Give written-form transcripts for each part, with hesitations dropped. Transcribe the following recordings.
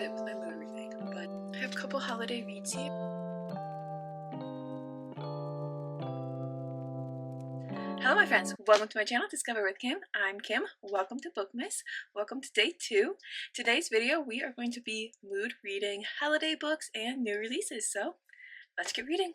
bit with my mood reading, but I have a couple holiday reads here. Hello my friends, welcome to my channel, Discover with Kim. I'm Kim, welcome to Bookmas, welcome to day 2. Today's video we are going to be mood reading holiday books and new releases, so let's get reading.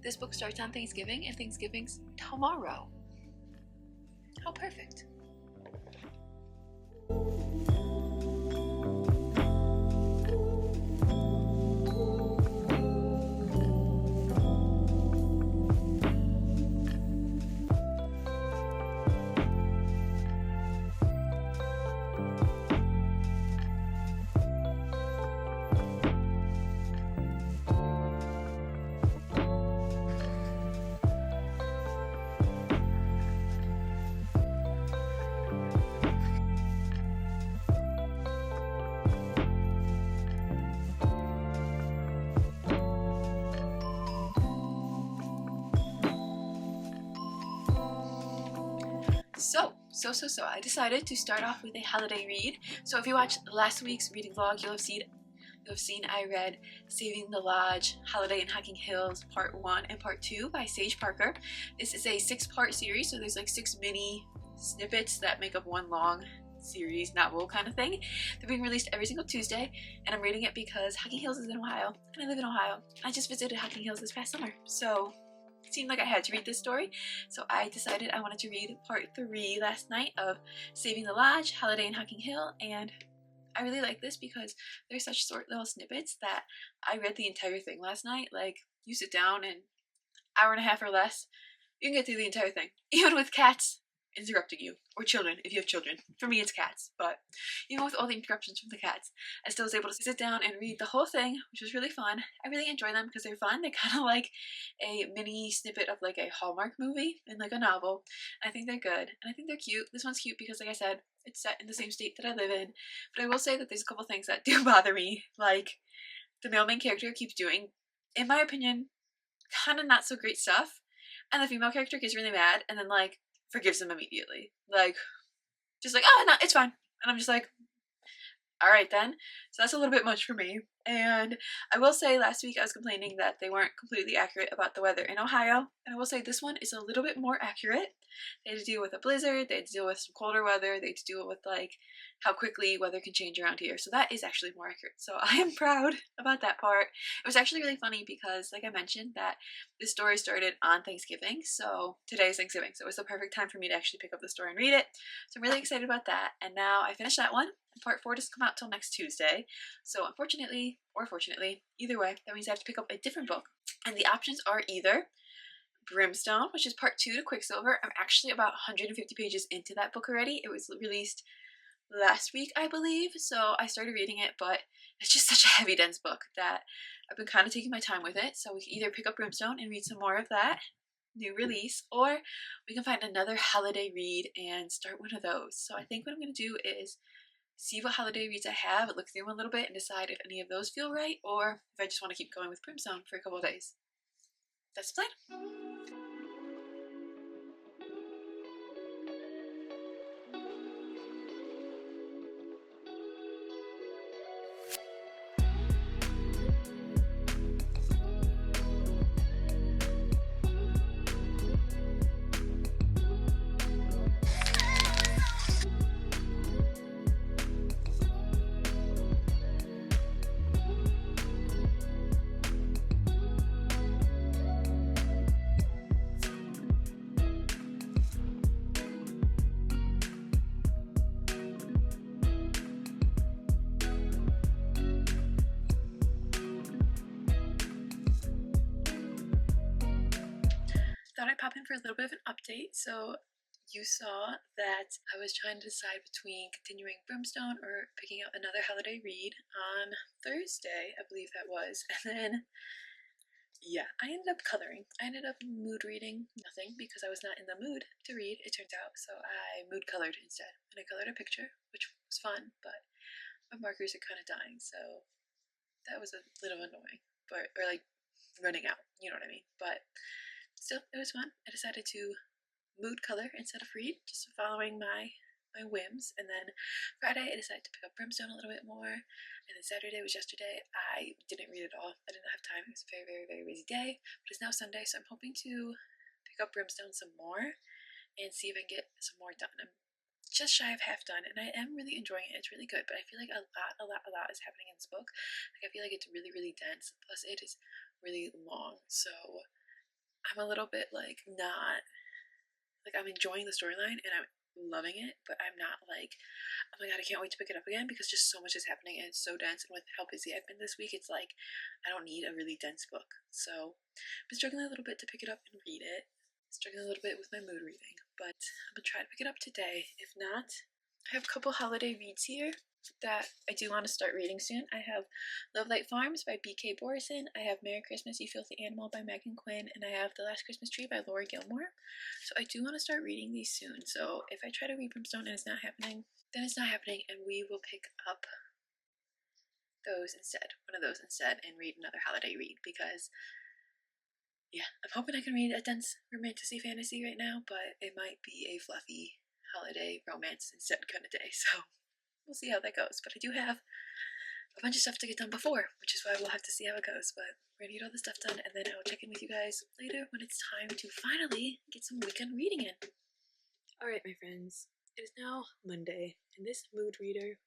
This book starts on Thanksgiving, and Thanksgiving's tomorrow. How perfect. So I decided to start off with a holiday read. So if you watched last week's reading vlog, you'll have seen I read Saving the Lodge, Holiday in Hocking Hills, Part 1 and Part 2 by Sage Parker. This is a 6-part series, so there's like 6 mini snippets that make up one long series novel kind of thing. They're being released every single Tuesday, and I'm reading it because Hocking Hills is in Ohio, and I live in Ohio. I just visited Hocking Hills this past summer, so it seemed like I had to read this story, so I decided I wanted to read Part 3 last night of Saving the Lodge, Holiday in Hocking Hill, and I really like this because there's such short little snippets that I read the entire thing last night. Like, you sit down and hour and a half or less, you can get through the entire thing, even with cats interrupting you, or children if you have children. For me it's cats, but even with all the interruptions from the cats, I still was able to sit down and read the whole thing, which was really fun. I really enjoy them because they're fun. They're kind of like a mini snippet of like a Hallmark movie and like a novel. I think they're good, and I think they're cute. This one's cute because, like I said, it's set in the same state that I live in, but I will say that there's a couple things that do bother me. Like, the male main character keeps doing, in my opinion, kind of not so great stuff, and the female character gets really mad and then like forgives him immediately. Like, just like, oh no, it's fine. And I'm just like, alright then. So that's a little bit much for me. And I will say last week I was complaining that they weren't completely accurate about the weather in Ohio. And I will say this one is a little bit more accurate. They had to deal with a blizzard, they had to deal with some colder weather, they had to deal with like how quickly weather can change around here. So that is actually more accurate. So I am proud about that part. It was actually really funny because, like I mentioned, that this story started on Thanksgiving. So today is Thanksgiving. So it was the perfect time for me to actually pick up the story and read it. So I'm really excited about that. And now I finished that one. And Part 4 doesn't come out till next Tuesday. So unfortunately, or fortunately, either way, that means I have to pick up a different book. And the options are either Brimstone, which is Part 2 to Quicksilver. I'm actually about 150 pages into that book already. It was released last week, I believe, so I started reading it, but it's just such a heavy, dense book that I've been kind of taking my time with it. So we can either pick up Brimstone and read some more of that new release, or we can find another holiday read and start one of those. So I think what I'm going to do is see what holiday reads I have, look through them a little bit, and decide if any of those feel right, or if I just want to keep going with Brimstone for a couple of days. That's the plan. thought I'd pop in for a little bit of an update. So you saw that I was trying to decide between continuing Brimstone or picking out another holiday read on Thursday, I believe that was. And then, yeah, I ended up coloring. I ended up mood reading nothing because I was not in the mood to read, it turns out. So I mood colored instead. And I colored a picture, which was fun, but my markers are kind of dying. So that was a little annoying. But, or like running out, you know what I mean? But still, it was fun. I decided to mood color instead of read, just following my whims. And then Friday, I decided to pick up Brimstone a little bit more. And then Saturday was yesterday. I didn't read at all. I didn't have time. It was a very, very, very busy day. But it's now Sunday, so I'm hoping to pick up Brimstone some more and see if I can get some more done. I'm just shy of half done, and I am really enjoying it. It's really good, but I feel like a lot is happening in this book. Like I feel like it's really, really dense. Plus, it is really long, so I'm a little bit like not like I'm enjoying the storyline and I'm loving it, but I'm not like, oh my god, I can't wait to pick it up again because just so much is happening and it's so dense. And with how busy I've been this week, it's like I don't need a really dense book. So I've been struggling a little bit to pick it up and read it. Struggling a little bit with my mood reading, but I'm gonna try to pick it up today. If not, I have a couple holiday reads here that I do want to start reading soon. I have Love Light Farms by B.K. Borison. I have Merry Christmas, You Filthy Animal by Megan Quinn. And I have The Last Christmas Tree by Laura Gilmore. So I do want to start reading these soon. So if I try to read Brimstone and it's not happening, then it's not happening and we will pick up those instead. One of those instead and read another holiday read because yeah, I'm hoping I can read a dense romantasy fantasy right now, but it might be a fluffy holiday romance instead kind of day. So we'll see how that goes. But I do have a bunch of stuff to get done before, which is why we'll have to see how it goes. But we're gonna get all this stuff done, and then I'll check in with you guys later when it's time to finally get some weekend reading in. Alright, my friends, it is now Monday, and this mood reader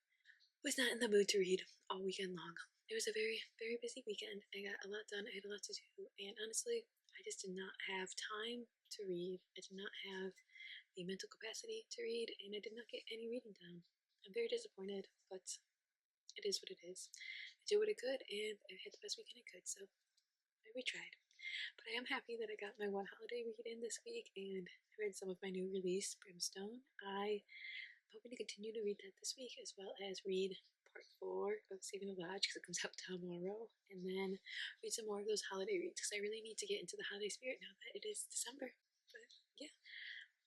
was not in the mood to read all weekend long. It was a very, very busy weekend. I got a lot done, I had a lot to do, and honestly, I just did not have time to read. I did not have the mental capacity to read, and I did not get any reading done. I'm very disappointed, but it is what it is. I did what I could, and I had the best weekend I could, so I retried. But I am happy that I got my one holiday read in this week, and I read some of my new release, Brimstone. I'm hoping to continue to read that this week, as well as read part 4 of Saving the Lodge, because it comes out tomorrow, and then read some more of those holiday reads, because I really need to get into the holiday spirit now that it is December. But yeah,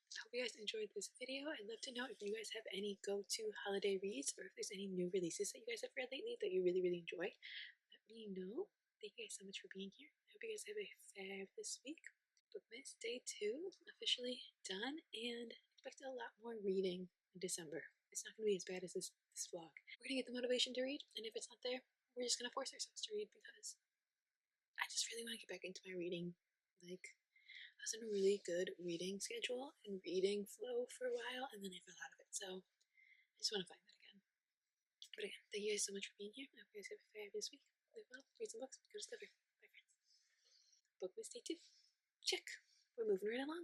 I hope you guys enjoyed this video. I'd love to know if you guys have any go-to holiday reads or if there's any new releases that you guys have read lately that you really, really enjoy. Let me know. Thank you guys so much for being here. I hope you guys have a fabulous week. Bookmas Day 2 officially done, and expect a lot more reading in December. It's not going to be as bad as this vlog. We're going to get the motivation to read, and if it's not there, we're just going to force ourselves to read because I just really want to get back into my reading. Like, I was in a really good reading schedule and reading flow for a while, and then I fell out of it. So I just want to find that again. But again, thank you guys so much for being here. I hope you guys have a fabulous week. Live well, read some books, go discover. Bye, friends. Bookmas Day 2. Check. We're moving right along.